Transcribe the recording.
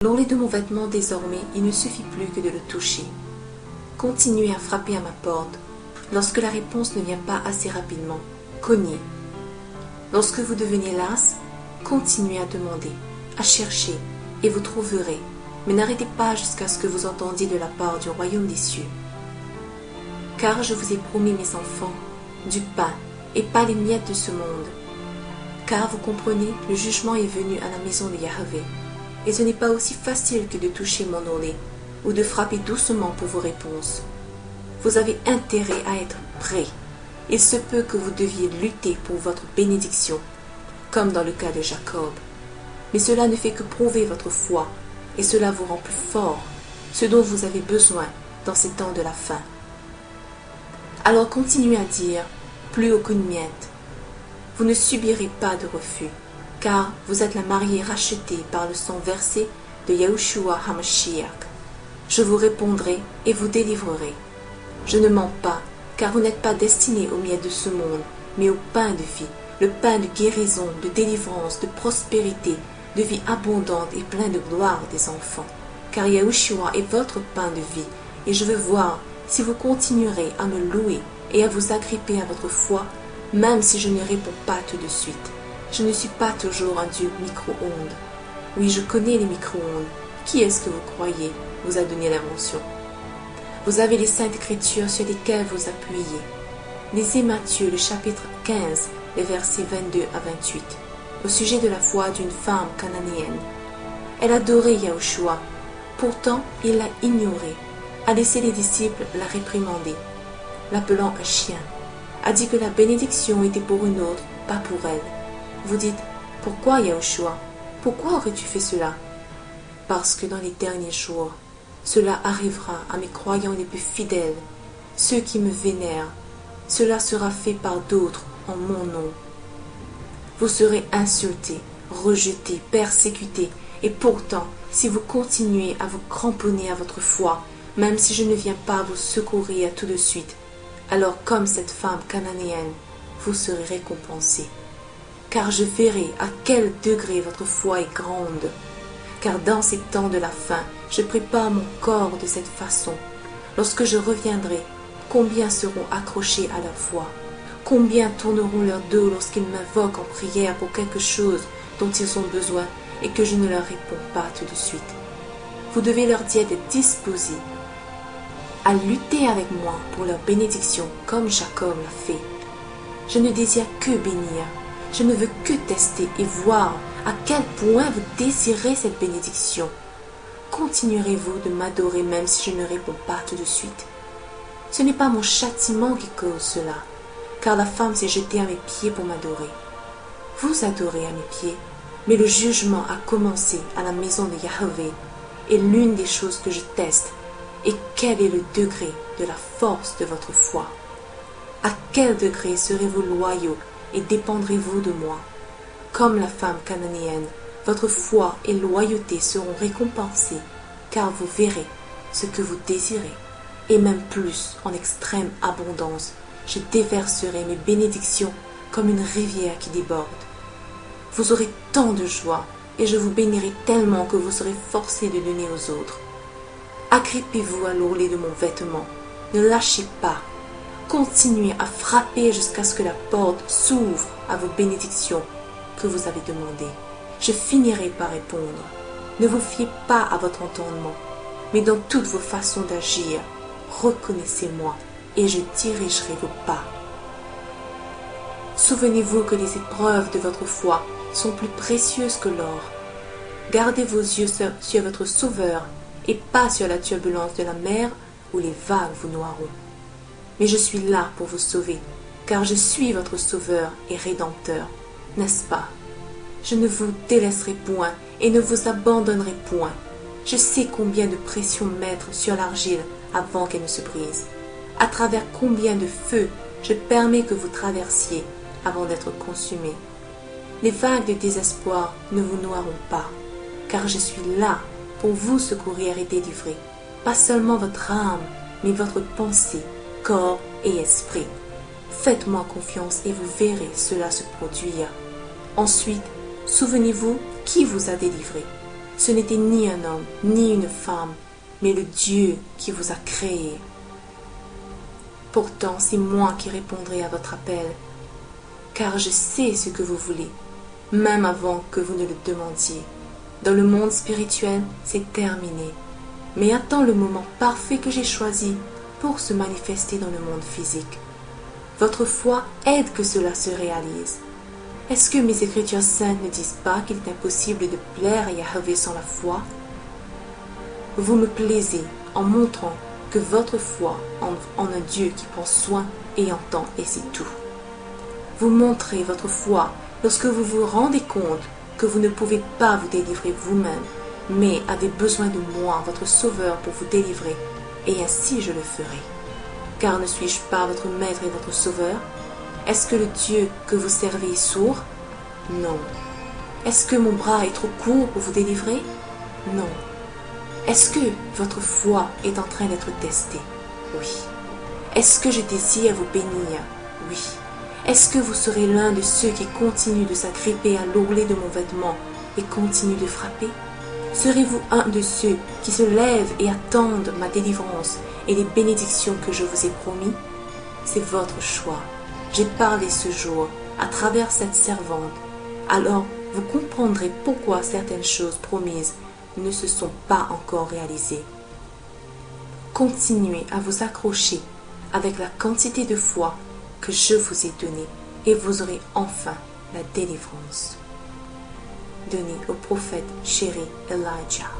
L'ourlet de mon vêtement désormais, il ne suffit plus que de le toucher. Continuez à frapper à ma porte. Lorsque la réponse ne vient pas assez rapidement, cognez. Lorsque vous devenez las, continuez à demander, à chercher, et vous trouverez. Mais n'arrêtez pas jusqu'à ce que vous entendiez de la part du royaume des cieux. Car je vous ai promis, mes enfants, du pain, et pas les miettes de ce monde. Car vous comprenez, le jugement est venu à la maison de Yahvé. Et ce n'est pas aussi facile que de toucher mon ourlet, ou de frapper doucement pour vos réponses. Vous avez intérêt à être prêts. Il se peut que vous deviez lutter pour votre bénédiction, comme dans le cas de Jacob. Mais cela ne fait que prouver votre foi, et cela vous rend plus fort, ce dont vous avez besoin dans ces temps de la fin. Alors continuez à dire, plus aucune miette. Vous ne subirez pas de refus, car vous êtes la mariée rachetée par le sang versé de Yahushua HaMashiach. Je vous répondrai et vous délivrerai. Je ne mens pas, car vous n'êtes pas destinés aux miettes de ce monde, mais au pain de vie, le pain de guérison, de délivrance, de prospérité, de vie abondante et plein de gloire des enfants. Car Yahushua est votre pain de vie, et je veux voir si vous continuerez à me louer et à vous agripper à votre foi, même si je ne réponds pas tout de suite. Je ne suis pas toujours un Dieu micro-ondes. Oui, je connais les micro-ondes. Qui est-ce que vous croyez vous a donné l'invention? Vous avez les saintes écritures sur lesquelles vous appuyez. Lisez Matthieu, le chapitre 15, les versets 22 à 28, au sujet de la foi d'une femme cananéenne. Elle adorait Yahushua. Pourtant, il l'a ignoré, a laissé les disciples la réprimander, l'appelant un chien, a dit que la bénédiction était pour une autre, pas pour elle. Vous dites, pourquoi Yahushua? Pourquoi aurais-tu fait cela? Parce que dans les derniers jours, cela arrivera à mes croyants les plus fidèles, ceux qui me vénèrent. Cela sera fait par d'autres en mon nom. Vous serez insultés, rejetés, persécutés, et pourtant, si vous continuez à vous cramponner à votre foi, même si je ne viens pas vous secourir tout de suite, alors comme cette femme cananéenne, vous serez récompensés. Car je verrai à quel degré votre foi est grande. Car dans ces temps de la fin, je prépare mon corps de cette façon. Lorsque je reviendrai, combien seront accrochés à leur foi? Combien tourneront leur dos lorsqu'ils m'invoquent en prière pour quelque chose dont ils ont besoin et que je ne leur réponds pas tout de suite? Vous devez leur dire d'être disposés à lutter avec moi pour leur bénédiction comme Jacob l'a fait. Je ne désire que bénir. Je ne veux que tester et voir à quel point vous désirez cette bénédiction. Continuerez-vous de m'adorer même si je ne réponds pas tout de suite? Ce n'est pas mon châtiment qui cause cela, car la femme s'est jetée à mes pieds pour m'adorer. Vous adorez à mes pieds, mais le jugement a commencé à la maison de Yahvé, et l'une des choses que je teste est quel est le degré de la force de votre foi. À quel degré serez-vous loyaux et dépendrez-vous de moi? Comme la femme cananéenne, votre foi et loyauté seront récompensées, car vous verrez ce que vous désirez, et même plus en extrême abondance. Je déverserai mes bénédictions comme une rivière qui déborde. Vous aurez tant de joie, et je vous bénirai tellement que vous serez forcés de donner aux autres. Agrippez-vous à l'ourlet de mon vêtement, ne lâchez pas. Continuez à frapper jusqu'à ce que la porte s'ouvre à vos bénédictions que vous avez demandées. Je finirai par répondre. Ne vous fiez pas à votre entendement, mais dans toutes vos façons d'agir, reconnaissez-moi et je dirigerai vos pas. Souvenez-vous que les épreuves de votre foi sont plus précieuses que l'or. Gardez vos yeux sur votre Sauveur et pas sur la turbulence de la mer où les vagues vous noieront. Mais je suis là pour vous sauver, car je suis votre Sauveur et Rédempteur, n'est-ce pas? Je ne vous délaisserai point et ne vous abandonnerai point. Je sais combien de pression mettre sur l'argile avant qu'elle ne se brise, à travers combien de feux je permets que vous traversiez avant d'être consumés. Les vagues de désespoir ne vous noieront pas, car je suis là pour vous secourir et délivrer, pas seulement votre âme, mais votre pensée, corps et esprit. Faites-moi confiance et vous verrez cela se produire. Ensuite, souvenez-vous qui vous a délivré. Ce n'était ni un homme, ni une femme, mais le Dieu qui vous a créé. Pourtant, c'est moi qui répondrai à votre appel, car je sais ce que vous voulez, même avant que vous ne le demandiez. Dans le monde spirituel, c'est terminé, mais attends le moment parfait que j'ai choisi pour se manifester dans le monde physique. Votre foi aide que cela se réalise. Est-ce que mes écritures saintes ne disent pas qu'il est impossible de plaire à Yahweh sans la foi? Vous me plaisez en montrant que votre foi en un Dieu qui prend soin et entend, et c'est tout. Vous montrez votre foi lorsque vous vous rendez compte que vous ne pouvez pas vous délivrer vous-même, mais avez besoin de moi, votre Sauveur, pour vous délivrer, et ainsi je le ferai. Car ne suis-je pas votre Maître et votre Sauveur? Est-ce que le Dieu que vous servez est sourd? Non. Est-ce que mon bras est trop court pour vous délivrer? Non. Est-ce que votre foi est en train d'être testée? Oui. Est-ce que je désire vous bénir? Oui. Est-ce que vous serez l'un de ceux qui continuent de s'agripper à l'ourlet de mon vêtement et continuent de frapper? Serez-vous un de ceux qui se lèvent et attendent ma délivrance et les bénédictions que je vous ai promis? C'est votre choix. J'ai parlé ce jour à travers cette servante. Alors vous comprendrez pourquoi certaines choses promises ne se sont pas encore réalisées. Continuez à vous accrocher avec la quantité de foi que je vous ai donnée et vous aurez enfin la délivrance. Donné au prophète chéri Elijah.